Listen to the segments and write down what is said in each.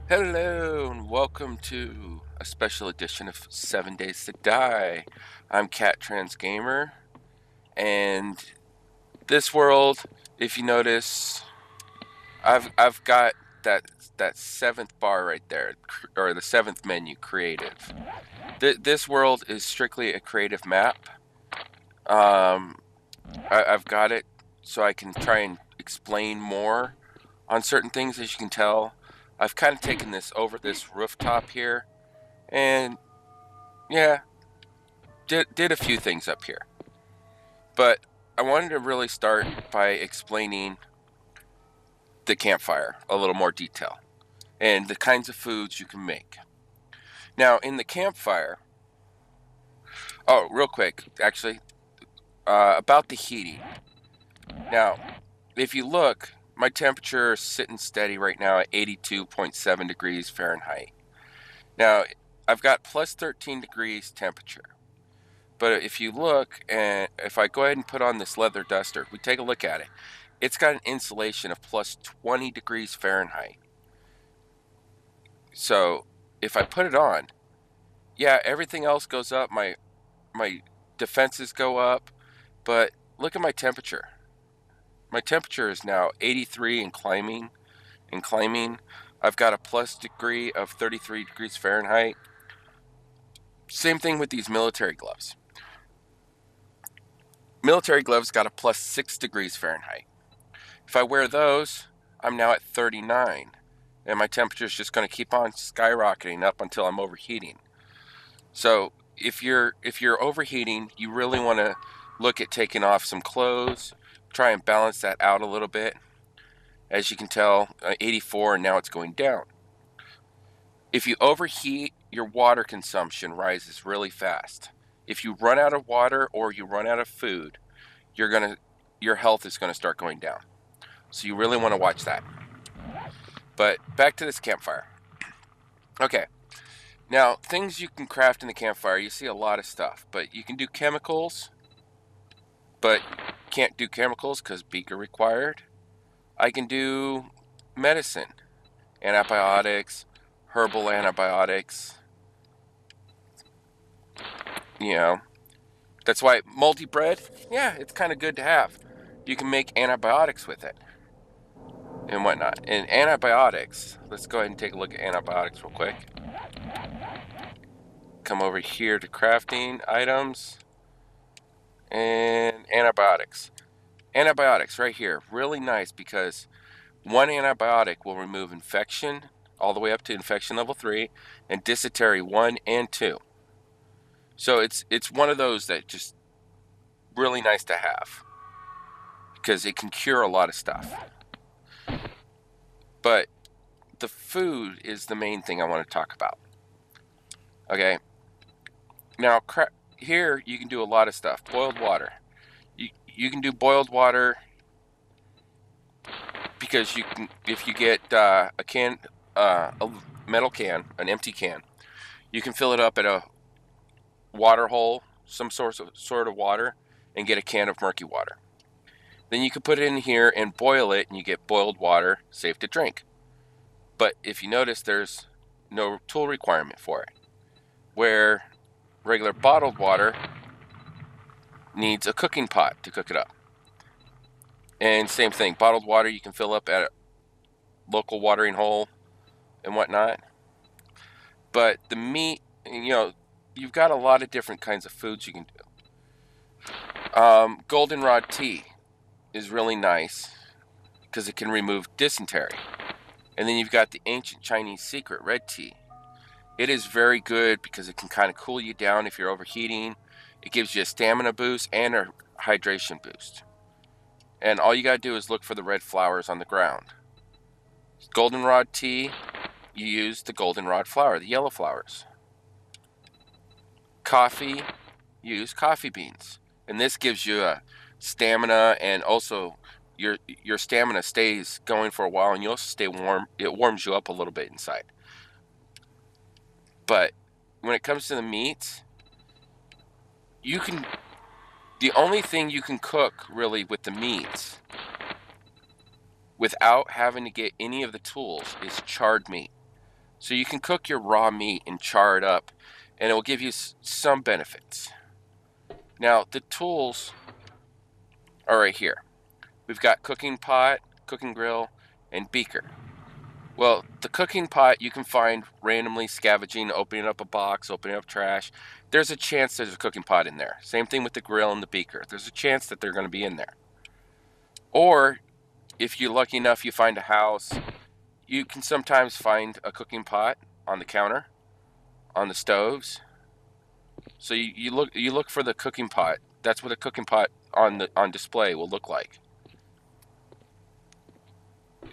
Hello and welcome to a special edition of 7 Days to Die. I'm Cat Trans Gamer, and this world, if you notice, I've got that seventh bar right there, or the seventh menu, creative. This world is strictly a creative map. Um, I've got it so I can try and explain more on certain things. As you can tell, I've kind of taken this over this rooftop here, and yeah, did a few things up here. But I wanted to really start by explaining the campfire a little more detail and the kinds of foods you can make. Now, in the campfire, oh, real quick, actually, about the heating. Now, if you look, my temperature is sitting steady right now at 82.7 degrees Fahrenheit. Now, I've got plus 13 degrees temperature. But if you look, and if I go ahead and put on this leather duster, we take a look at it. It's got an insulation of plus 20 degrees Fahrenheit. So if I put it on, yeah, everything else goes up. My defenses go up, but look at my temperature. My temperature is now 83 and climbing and climbing. I've got a plus degree of 33 degrees Fahrenheit. Same thing with these military gloves. Military gloves got a plus 6 degrees Fahrenheit. If I wear those, I'm now at 39, and my temperature is just going to keep on skyrocketing up until I'm overheating. So if you're overheating, you really want to look at taking off some clothes, try and balance that out a little bit. As you can tell, 84, and now it's going down. If you overheat, your water consumption rises really fast. If you run out of water or you run out of food, your health is going to start going down. So you really want to watch that. But back to this campfire. Okay. Now, things you can craft in the campfire, you see a lot of stuff. But you can do chemicals, but can't do chemicals because beaker required. I can do medicine, antibiotics, herbal antibiotics. You know, that's why moldy bread, yeah, it's kind of good to have. You can make antibiotics with it and whatnot. And antibiotics, let's go ahead and take a look at antibiotics real quick. Come over here to crafting items and antibiotics. Antibiotics right here, really nice because one antibiotic will remove infection all the way up to infection level 3 and dysentery 1 and 2. So it's one of those that just really nice to have because it can cure a lot of stuff. But the food is the main thing I want to talk about. Okay. Now, here you can do a lot of stuff. Boiled water. You can do boiled water because you can, if you get a metal can, an empty can, you can fill it up at a water hole, some sort of water, and get a can of murky water. Then you can put it in here and boil it, and you get boiled water, safe to drink. But if you notice, there's no tool requirement for it. Where regular bottled water needs a cooking pot to cook it up. And same thing, bottled water you can fill up at a local watering hole and whatnot. But the meat, you've got a lot of different kinds of foods you can do. Goldenrod tea is really nice because it can remove dysentery. And then you've got the ancient Chinese secret red tea. It is very good because it can kind of cool you down if you're overheating. It gives you a stamina boost and a hydration boost. And all you got to do is look for the red flowers on the ground. Goldenrod tea, you use the goldenrod flower, the yellow flowers. Coffee, you use coffee beans. And this gives you a stamina, and also your stamina stays going for a while, and you'll also stay warm. It warms you up a little bit inside. But when it comes to the meats, the only thing you can cook really with the meats without having to get any of the tools is charred meat. So you can cook your raw meat and char it up, and it will give you some benefits. Now, the tools are right here. We've got cooking pot, cooking grill, and beaker. Well, the cooking pot you can find randomly scavenging, opening up a box, opening up trash. There's a chance there's a cooking pot in there. Same thing with the grill and the beaker. There's a chance that they're going to be in there. Or if you're lucky enough you find a house, you can sometimes find a cooking pot on the counter, on the stoves. So you look for the cooking pot. That's what a cooking pot on display will look like.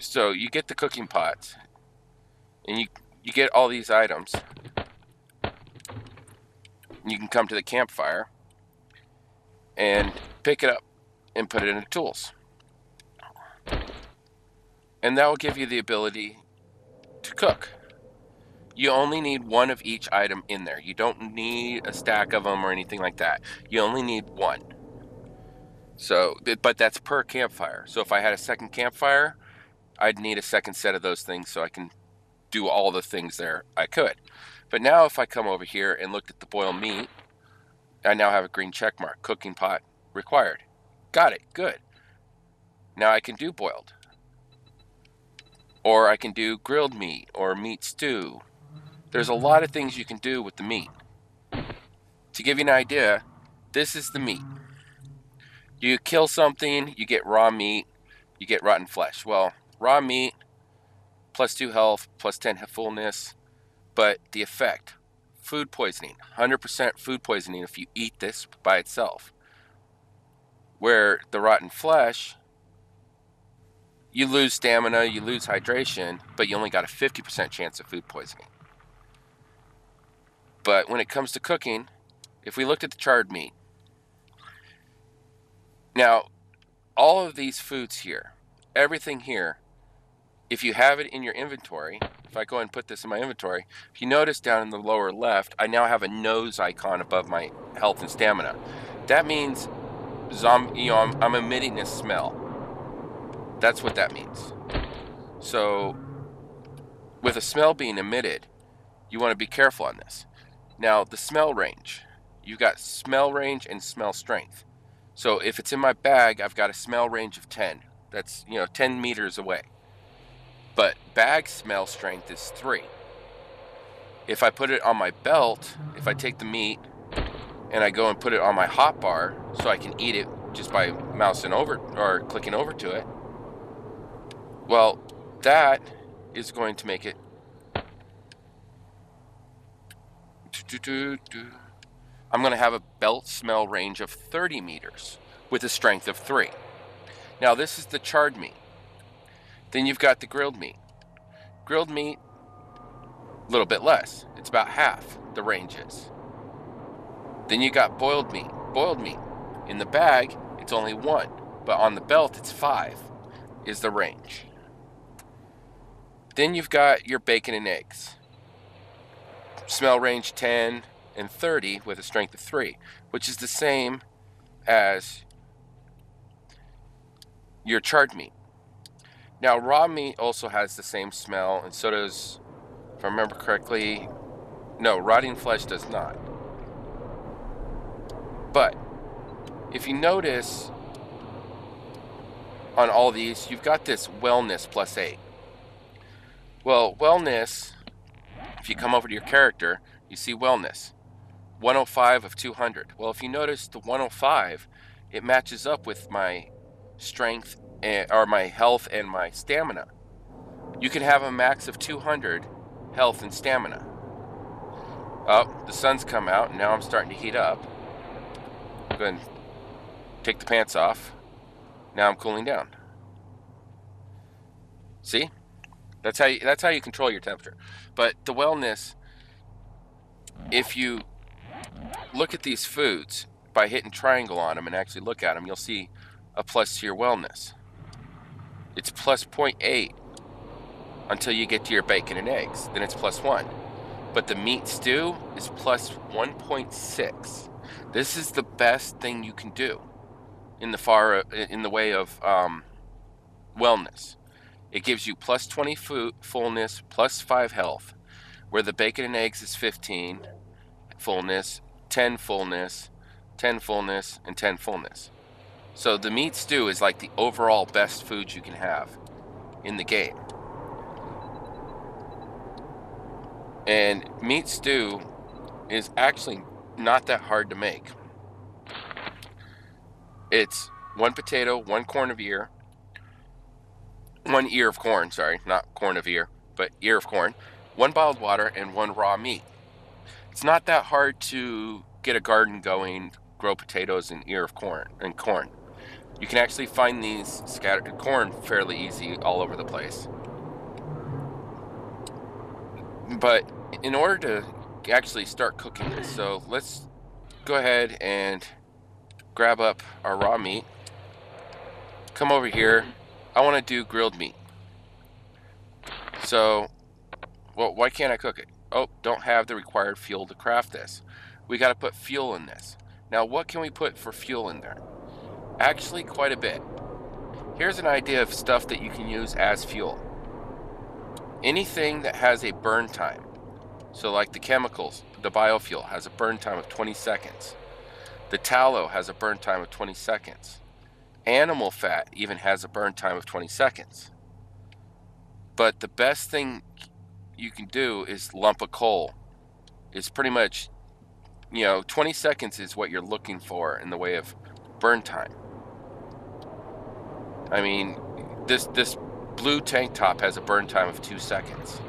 So you get the cooking pots, and you get all these items. You can come to the campfire and pick it up and put it in the tools. And that will give you the ability to cook. You only need one of each item in there. You don't need a stack of them or anything like that. You only need one. So, but that's per campfire. So if I had a second campfire, I'd need a second set of those things so I can do all the things there I could. But now if I come over here and look at the boiled meat, I now have a green check mark. Cooking pot required. Got it. Good. Now I can do boiled. Or I can do grilled meat or meat stew. There's a lot of things you can do with the meat. To give you an idea, this is the meat. You kill something, you get raw meat, you get rotten flesh. Well, raw meat, plus 2 health, plus 10 fullness, but the effect, food poisoning, 100% food poisoning if you eat this by itself. Where the rotten flesh, you lose stamina, you lose hydration, but you only got a 50% chance of food poisoning. But when it comes to cooking, if we looked at the charred meat, now all of these foods here, everything here, if you have it in your inventory, if I go and put this in my inventory, if you notice down in the lower left, I now have a nose icon above my health and stamina. That means I'm emitting a smell. That's what that means. So with a smell being emitted, you want to be careful on this. Now the smell range, you've got smell range and smell strength. So if it's in my bag, I've got a smell range of 10. That's 10 meters away. But bag smell strength is 3. If I put it on my belt, if I take the meat and I go and put it on my hot bar so I can eat it just by mousing over or clicking over to it, well, that is going to make it I'm going to have a belt smell range of 30 meters with a strength of 3. Now this is the charred meat. Then you've got the grilled meat. Grilled meat, a little bit less. It's about half the range is. Then you got boiled meat. Boiled meat. In the bag, it's only 1, but on the belt, it's 5 is the range. Then you've got your bacon and eggs. Smell range 10 and 30 with a strength of 3, which is the same as your charred meat. Now, raw meat also has the same smell, and so does, if I remember correctly, no, rotting flesh does not. But if you notice on all these, you've got this wellness plus 8. Well, wellness, if you come over to your character, you see wellness, 105 of 200. Well, if you notice the 105, it matches up with my strength or my health and my stamina. You can have a max of 200 health and stamina. Oh, the sun's come out, and now I'm starting to heat up. I'm going to take the pants off. Now I'm cooling down. See? That's how you control your temperature. But the wellness, if you look at these foods by hitting triangle on them and actually look at them, you'll see a plus to your wellness. It's plus 0.8 until you get to your bacon and eggs. Then it's plus 1. But the meat stew is plus 1.6. This is the best thing you can do in the way of wellness. It gives you plus 20 fullness, plus 5 health. where the bacon and eggs is 15 fullness, 10 fullness, 10 fullness, and 10 fullness. So the meat stew is like the overall best food you can have in the game. And meat stew is actually not that hard to make. It's 1 potato, 1 corn of ear, 1 ear of corn, sorry, not corn of ear, but ear of corn, 1 bottled water, and 1 raw meat. It's not that hard to get a garden going, grow potatoes and ear of corn and corn. You can actually find these scattered corn fairly easy all over the place. But in order to actually start cooking this, so let's go ahead and grab up our raw meat. Come over here. I want to do grilled meat. So, well, why can't I cook it? Oh, don't have the required fuel to craft this. We got to put fuel in this. Now, what can we put for fuel in there? Actually, quite a bit. Here's an idea of stuff that you can use as fuel. Anything that has a burn time. So like the chemicals, the biofuel has a burn time of 20 seconds. The tallow has a burn time of 20 seconds. Animal fat even has a burn time of 20 seconds. But the best thing you can do is lump of coal. It's pretty much, 20 seconds is what you're looking for in the way of burn time. I mean, this blue tank top has a burn time of 2 seconds.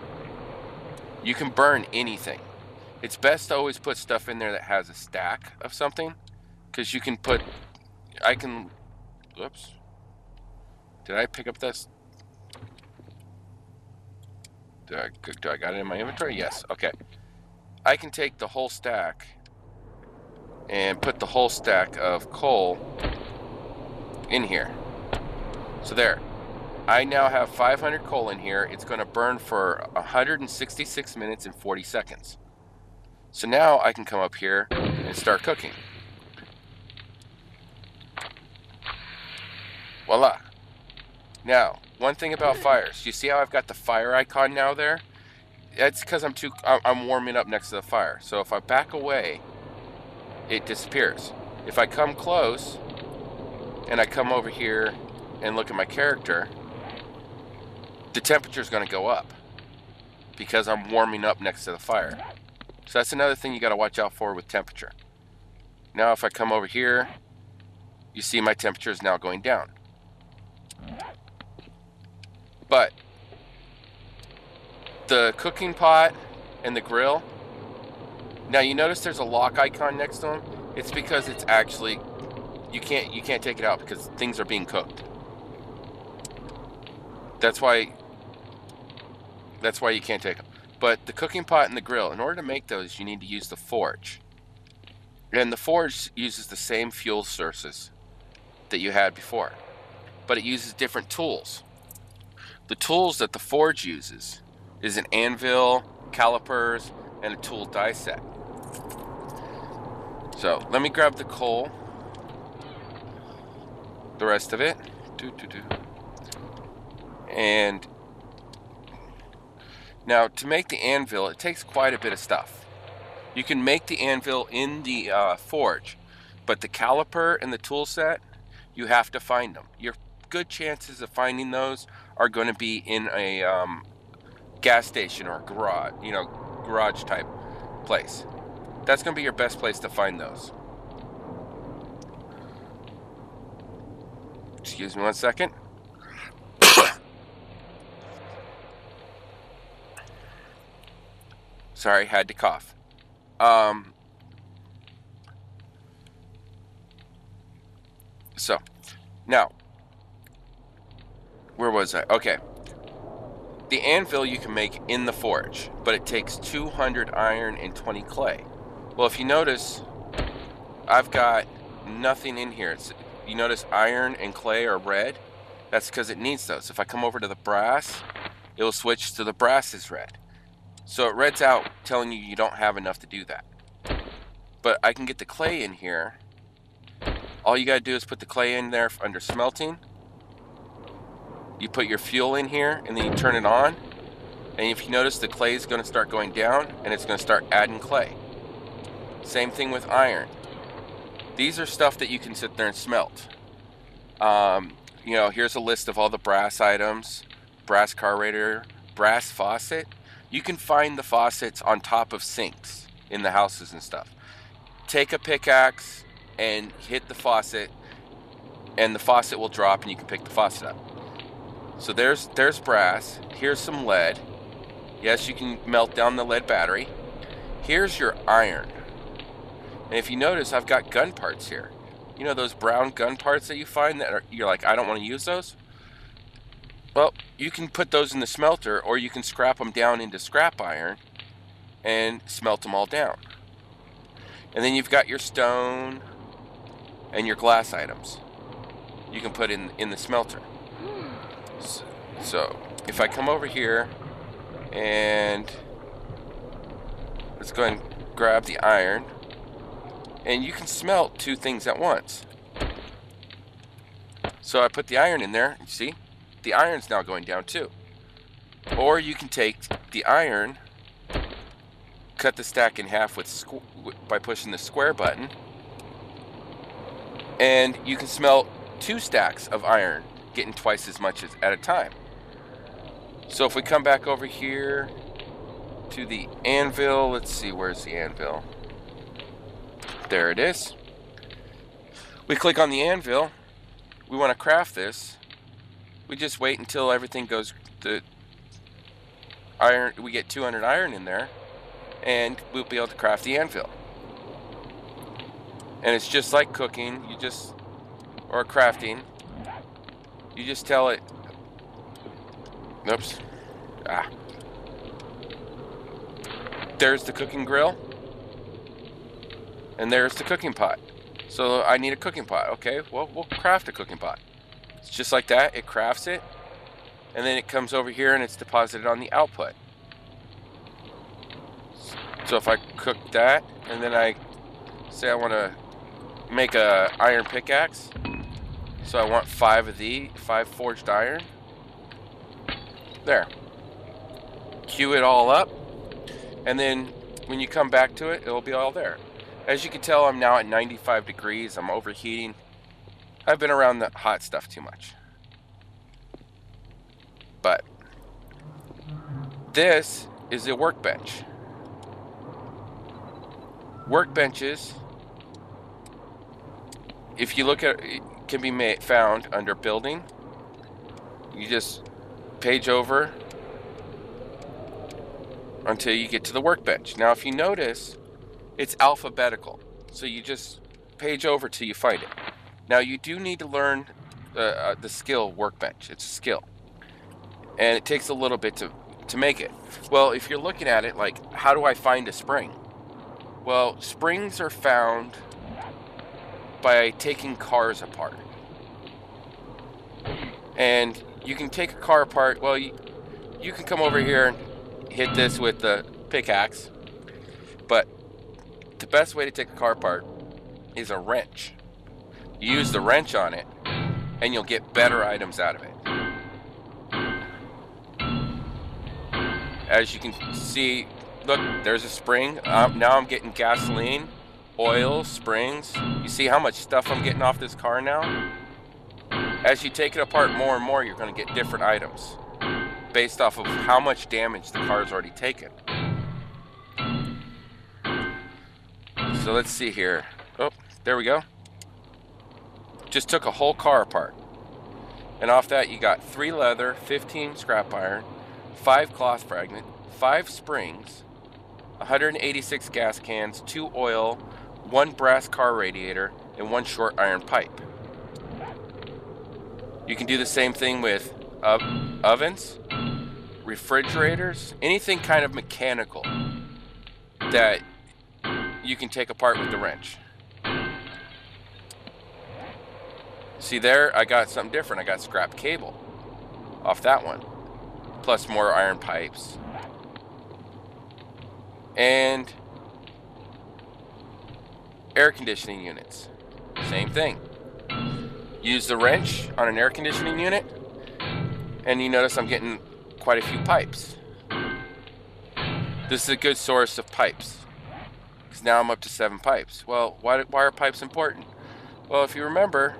You can burn anything. It's best to always put stuff in there that has a stack of something, because you can put, whoops. Did I pick up this? Do I got it in my inventory? Yes, okay. I can take the whole stack and put the whole stack of coal in here. So there. I now have 500 coal in here. It's going to burn for 166 minutes and 40 seconds. So now I can come up here and start cooking. Voila. Now, one thing about fires. You see how I've got the fire icon now there? That's because I'm warming up next to the fire. So if I back away, it disappears. If I come close and I come over here and look at my character, the temperature is going to go up because I'm warming up next to the fire. So that's another thing you got to watch out for with temperature. Now if I come over here, you see my temperature is now going down. But the cooking pot and the grill, now you notice there's a lock icon next to them. It's because it's actually, you can't take it out because things are being cooked. That's why you can't take them. But the cooking pot and the grill, in order to make those, you need to use the forge. And the forge uses the same fuel sources that you had before, but it uses different tools. The tools that the forge uses is an anvil, calipers, and a tool die set. So let me grab the coal, the rest of it, and now to make the anvil, it takes quite a bit of stuff. You can make the anvil in the forge, but the caliper and the tool set, you have to find them. Your good chances of finding those are going to be in a gas station or garage, garage type place. That's going to be your best place to find those. Excuse me one second. Sorry, had to cough. So, now, where was I? Okay. The anvil you can make in the forge, but it takes 200 iron and 20 clay. Well, if you notice, I've got nothing in here. You notice iron and clay are red? That's because it needs those. If I come over to the brass, it will switch to the brass is red. So it reds out telling you don't have enough to do that. But I can get the clay in here. All you gotta do is put the clay in there under smelting. You put your fuel in here and then you turn it on. And if you notice, the clay is going to start going down and it's going to start adding clay. Same thing with iron. These are stuff that you can sit there and smelt. You know, here's a list of all the brass items: brass car radiator, brass faucet. You can find the faucets on top of sinks in the houses and stuff. Take a pickaxe and hit the faucet, and the faucet will drop and you can pick the faucet up. So there's brass. Here's some lead. Yes, you can melt down the lead battery. Here's your iron. And if you notice, I've got gun parts here. You know those brown gun parts that you find that you're like, I don't want to use those? Well, you can put those in the smelter, or you can scrap them down into scrap iron and smelt them all down. And then you've got your stone and your glass items you can put in the smelter. So if I come over here and let's go ahead and grab the iron, and you can smelt two things at once. So I put the iron in there, you see, the iron's now going down too. Or you can take the iron, cut the stack in half by pushing the square button, and you can smelt 2 stacks of iron, getting twice as much at a time. So if we come back over here to the anvil, let's see, where's the anvil? There it is. We click on the anvil. We want to craft this. We just wait until everything goes, the iron, we get 200 iron in there, and we'll be able to craft the anvil. And it's just like cooking, or crafting. You just tell it, oops, there's the cooking grill, and there's the cooking pot. So I need a cooking pot. Okay, well, we'll craft a cooking pot. It's just like that. It crafts it, and then it comes over here and it's deposited on the output. So if I cook that, and then I say I want to make a iron pickaxe, so I want 5 forged iron. There. Queue it all up, and then when you come back to it, it'll be all there. As you can tell, I'm now at 95 degrees. I'm overheating. I've been around the hot stuff too much. But this is a workbench. Workbenches, if you look at it, can be found under building. You just page over until you get to the workbench. Now, if you notice, it's alphabetical, so you just page over till you find it. Now, you do need to learn the skill workbench. It's a skill, and it takes a little bit to make it. Well, if you're looking at it like, how do I find a spring? Well, springs are found by taking cars apart. And you can take a car apart. Well, you can come over here and hit this with the pickaxe, but the best way to take a car apart is a wrench. You use the wrench on it, and you'll get better items out of it. As you can see, look, there's a spring. Now I'm getting gasoline, oil, springs. You see how much stuff I'm getting off this car now? As you take it apart more and more, you're going to get different items based off of how much damage the car's already taken. So let's see here. Oh, there we go. Just took a whole car apart. And off that you got 3 leather, 15 scrap iron, 5 cloth fragment, 5 springs, 186 gas cans, 2 oil, 1 brass car radiator, and 1 short iron pipe. You can do the same thing with ovens, refrigerators, anything kind of mechanical that you can take apart with the wrench. See there, I got something different. I got scrap cable off that one, plus more iron pipes. And air conditioning units, same thing. Use the wrench on an air conditioning unit, and you notice I'm getting quite a few pipes. This is a good source of pipes. Because now I'm up to 7 pipes. Well, why are pipes important? Well, if you remember,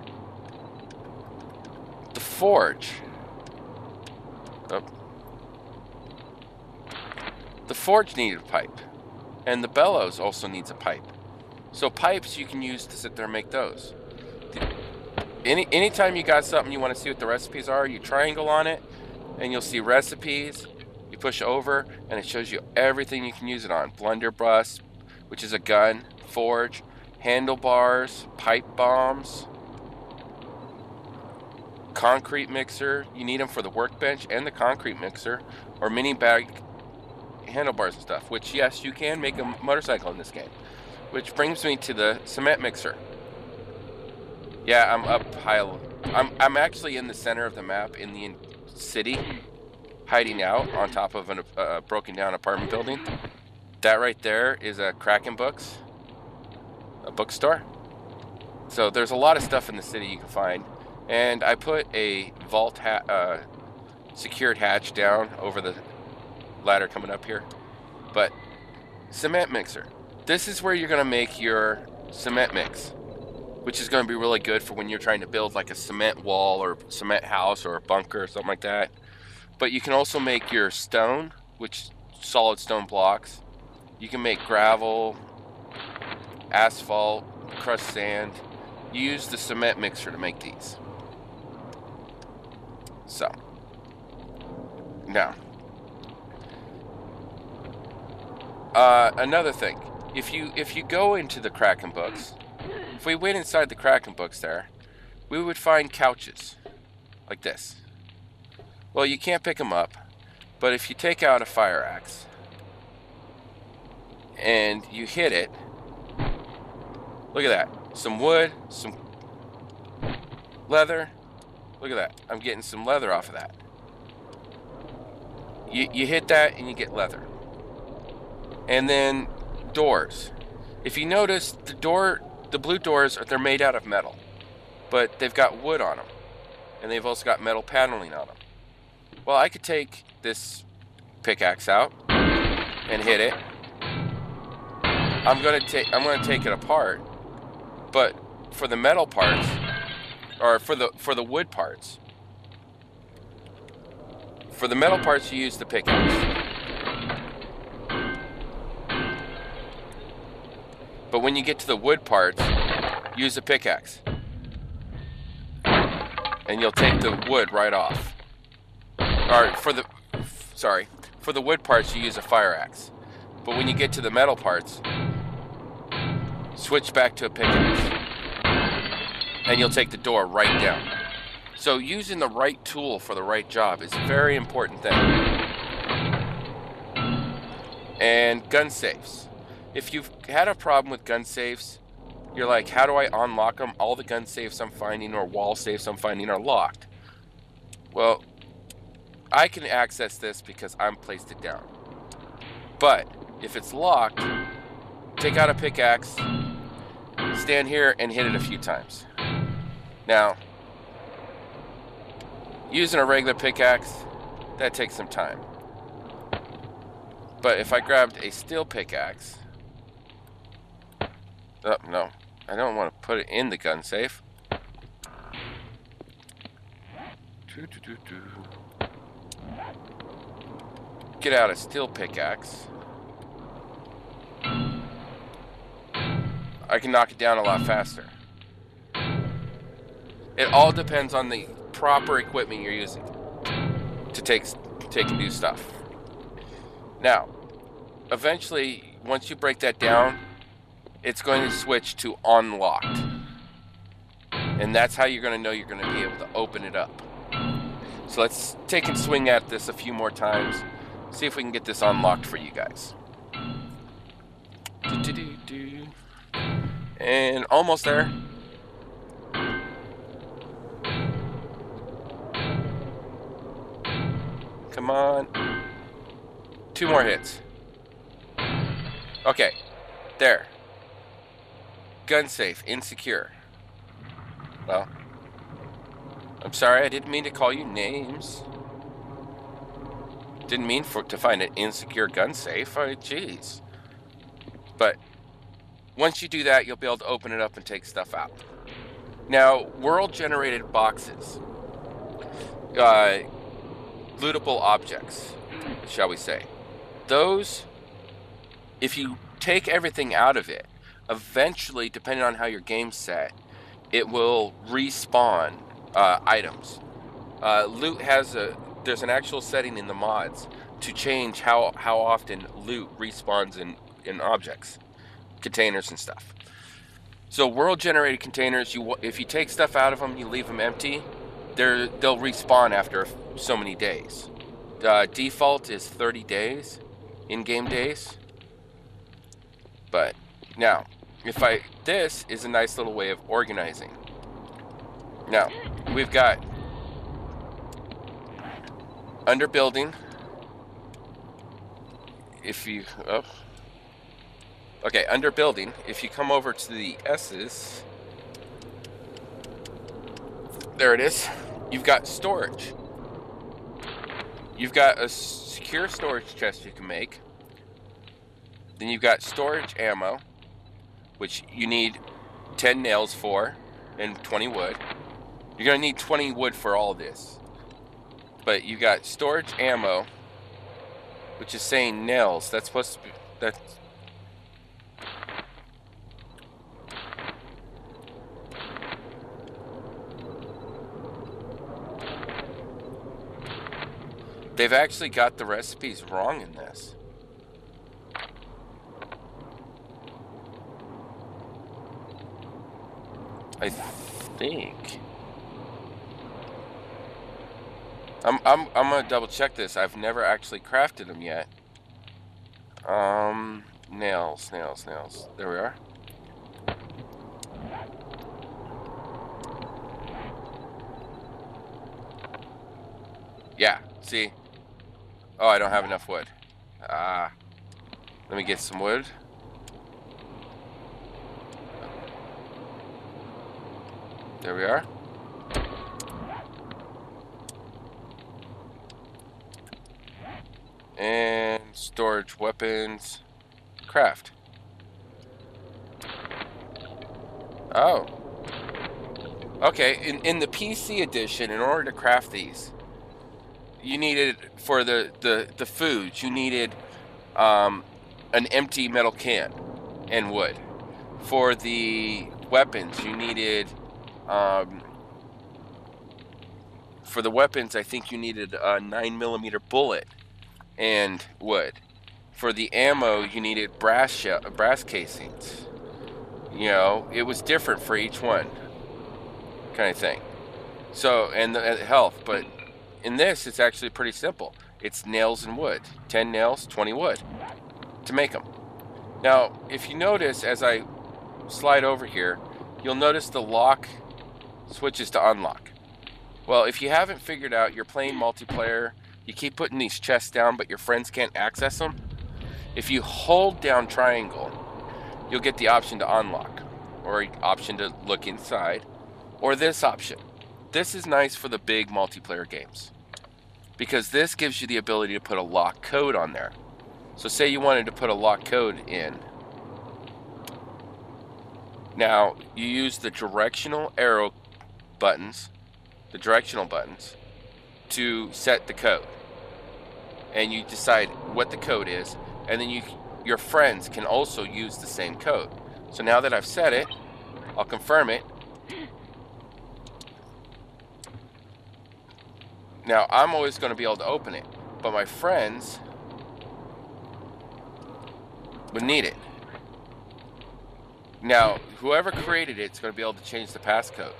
the forge. Oh, the forge needed a pipe. And the bellows also needs a pipe. So pipes you can use to sit there and make those. Anytime you got something you want to see what the recipes are, you triangle on it and you'll see recipes. You push over and it shows you everything you can use it on. Blunderbuss, which is a gun, forge, handlebars, pipe bombs, concrete mixer. You need them for the workbench and the concrete mixer, or mini bag handlebars and stuff, which yes, you can make a motorcycle in this game. Which brings me to the cement mixer. Yeah, I'm up high. I'm actually in the center of the map in the city, hiding out on top of a broken down apartment building. That right there is a Kraken Books, a bookstore. So there's a lot of stuff in the city you can find. And I put a vault secured hatch down over the ladder coming up here. But cement mixer. This is where you're going to make your cement mix, which is going to be really good for when you're trying to build like a cement wall or cement house or a bunker or something like that. But you can also make your stone, which solid stone blocks. You can make gravel, asphalt, crushed sand. You use the cement mixer to make these. So, now, another thing. If you go into the Kraken Books, if we went inside the Kraken Books there, we would find couches like this. Well, you can't pick them up, but if you take out a fire axe and you hit it, look at that. Some wood, some leather. Look at that. I'm getting some leather off of that. You hit that and you get leather. And then doors. If you notice, the blue doors, they're made out of metal, but they've got wood on them, and they've also got metal paneling on them. Well, I could take this pickaxe out and hit it. I'm gonna take it apart, but for the metal parts, or for the wood parts, for the metal parts you use the pickaxe. But when you get to the wood parts, use a pickaxe. And you'll take the wood right off. Or for the wood parts you use a fire axe. But when you get to the metal parts, switch back to a pickaxe. And you'll take the door right down. So using the right tool for the right job is a very important thing. And gun safes. If you've had a problem with gun safes, you're like, how do I unlock them? All the gun safes I'm finding or wall safes I'm finding are locked. Well, I can access this because I'm placed it down. But if it's locked, take out a pickaxe, stand here and hit it a few times. Now, using a regular pickaxe, that takes some time. But if I grabbed a steel pickaxe, oh, no, I don't want to put it in the gun safe. Get out a steel pickaxe. I can knock it down a lot faster. It all depends on the proper equipment you're using to take and do stuff. Now, eventually, once you break that down, it's going to switch to unlocked. And that's how you're going to know you're going to be able to open it up. So let's take and swing at this a few more times. See if we can get this unlocked for you guys. And almost there. Come on. 2 more hits. Okay. There. Gun safe. Insecure. Well, I'm sorry, I didn't mean to call you names. Didn't mean to find an insecure gun safe. I mean, jeez. But once you do that, you'll be able to open it up and take stuff out. Now, world-generated boxes, lootable objects, shall we say. Those, if you take everything out of it, eventually, depending on how your game's set, it will respawn items. Loot has there's an actual setting in the mods to change how often loot respawns in objects, containers and stuff. So world-generated containers, if you take stuff out of them, you leave them empty, they'll respawn after so many days. Default is 30 days, in-game days. But now, this is a nice little way of organizing. Now, we've got under building. Under building, if you come over to the S's, there it is. You've got storage. You've got a secure storage chest you can make. Then you've got storage ammo, which you need 10 nails for and 20 wood. You're going to need 20 wood for all this. But you got storage ammo, which is saying nails. That's supposed to be... They've actually got the recipes wrong in this. I think. I'm gonna double check this. I've never actually crafted them yet. Nails. There we are. Yeah, see? Oh, I don't have enough wood. Let me get some wood. There we are. And storage weapons. Craft. Oh. Okay, in the PC edition, in order to craft these, you needed, for the foods, you needed an empty metal can and wood. For the weapons, you needed... for the weapons, I think you needed a 9mm bullet and wood. For the ammo, you needed brass casings. You know, it was different for each one, kind of thing. So, and the health, but in this, it's actually pretty simple. It's nails and wood. 10 nails, 20 wood to make them. Now, if you notice, as I slide over here, you'll notice the lock switches to unlock. Well, if you haven't figured out, you're playing multiplayer, you keep putting these chests down, but your friends can't access them. If you hold down triangle, you'll get the option to unlock, or an option to look inside, or this option. This is nice for the big multiplayer games, because this gives you the ability to put a lock code on there. So say you wanted to put a lock code in. Now, you use the directional arrow buttons, the directional buttons, to set the code. And you decide what the code is, and then your friends can also use the same code. So now that I've set it, I'll confirm it. Now, I'm always going to be able to open it, but my friends would need it. Now, whoever created it is going to be able to change the passcode.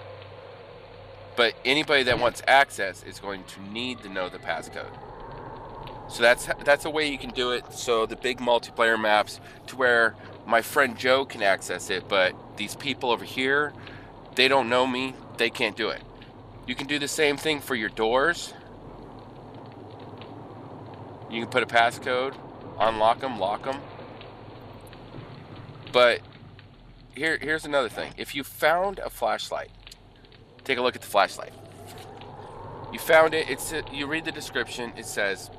But anybody that wants access is going to need to know the passcode. So that's a way you can do it. So the big multiplayer maps, to where my friend Joe can access it, but these people over here, they don't know me, they can't do it. You can do the same thing for your doors. You can put a passcode, unlock them, lock them. But here's another thing. If you found a flashlight, take a look at the flashlight. You found it. You read the description. It says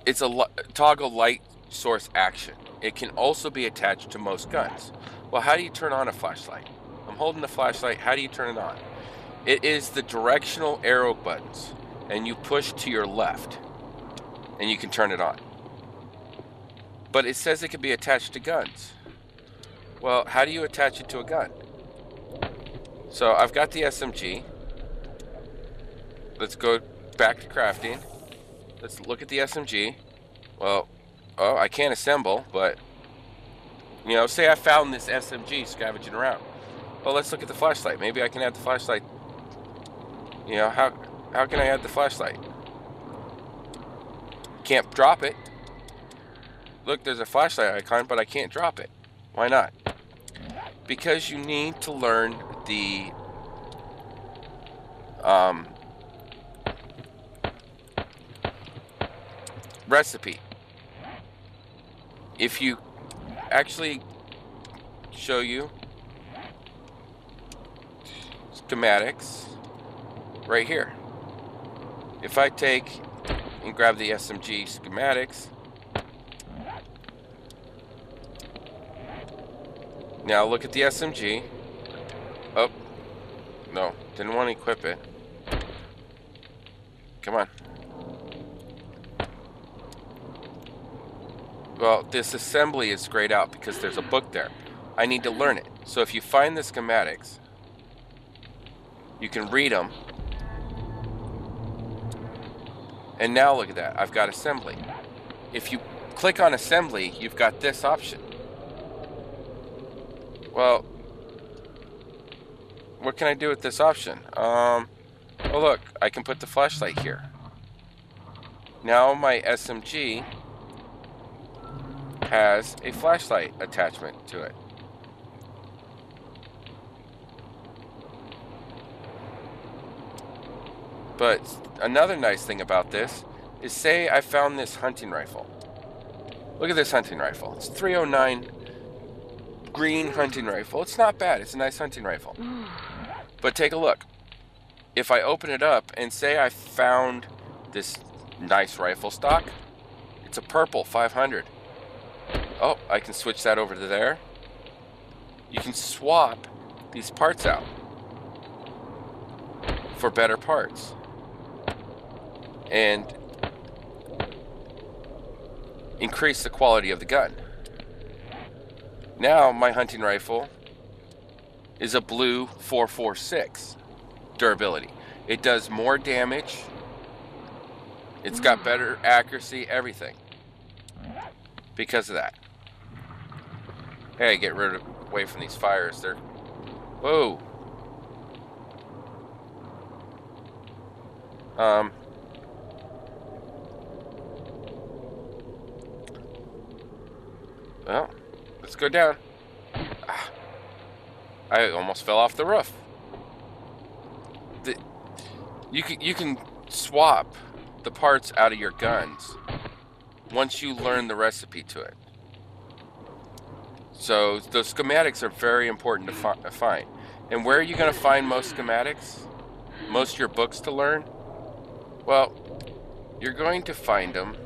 it's a toggle light source action. It can also be attached to most guns. Well, how do you turn on a flashlight? I'm holding the flashlight. How do you turn it on? It is the directional arrow buttons, and you push to your left, and you can turn it on. But it says it can be attached to guns. Well, how do you attach it to a gun? So I've got the SMG. Let's go back to crafting. Let's look at the SMG. Well, oh, I can't assemble, but, you know, say I found this SMG scavenging around. Well, let's look at the flashlight. Maybe I can add the flashlight. You know, how can I add the flashlight? Can't drop it. Look, there's a flashlight icon, but I can't drop it. Why not? Because you need to learn the recipe. If you actually show you schematics right here. If I take and grab the SMG schematics, now look at the SMG. Oh, no, didn't want to equip it. Come on. Well, this assembly is grayed out because there's a book there. I need to learn it. So if you find the schematics, you can read them. And now look at that. I've got assembly. If you click on assembly, you've got this option. Well, what can I do with this option? Oh look, I can put the flashlight here. Now my SMG has a flashlight attachment to it. But another nice thing about this is, say I found this hunting rifle. Look at this hunting rifle. It's 309 green hunting rifle. It's not bad. It's a nice hunting rifle. But take a look. If I open it up and say I found this nice rifle stock, it's a purple 500. Oh, I can switch that over to there. You can swap these parts out for better parts. And increase the quality of the gun. Now my hunting rifle is a blue 446 durability. It does more damage. It's got better accuracy, everything. Because of that. Hey, get away from these fires. They're... Whoa. Well, let's go down. I almost fell off the roof. You can swap the parts out of your guns once you learn the recipe to it. So the schematics are very important to find. And where are you going to find most schematics? Most of your books to learn? Well, you're going to find them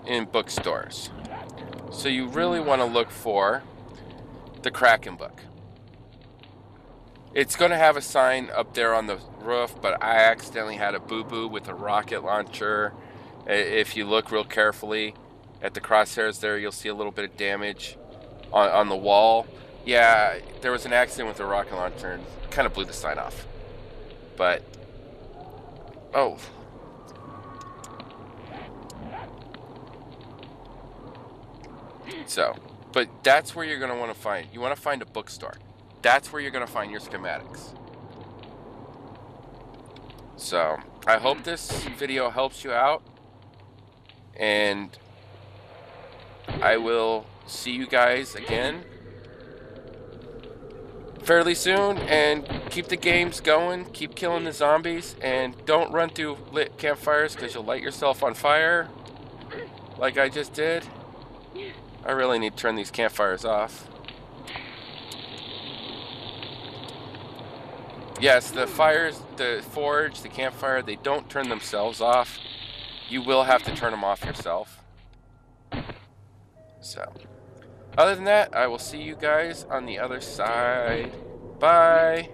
in bookstores. So you really want to look for the Kraken book. It's going to have a sign up there on the roof, but I accidentally had a boo-boo with a rocket launcher. If you look real carefully at the crosshairs there, you'll see a little bit of damage on the wall. Yeah, there was an accident with a rocket launcher and kind of blew the sign off. But, oh. So, but that's where you're going to want to find. You want to find a bookstore. That's where you're going to find your schematics. So, I hope this video helps you out. And I will see you guys again fairly soon. And keep the games going. Keep killing the zombies. And don't run through lit campfires because you'll light yourself on fire. Like I just did. I really need to turn these campfires off. Yes, the fires, the forge, the campfire, they don't turn themselves off. You will have to turn them off yourself. So, other than that, I will see you guys on the other side. Bye.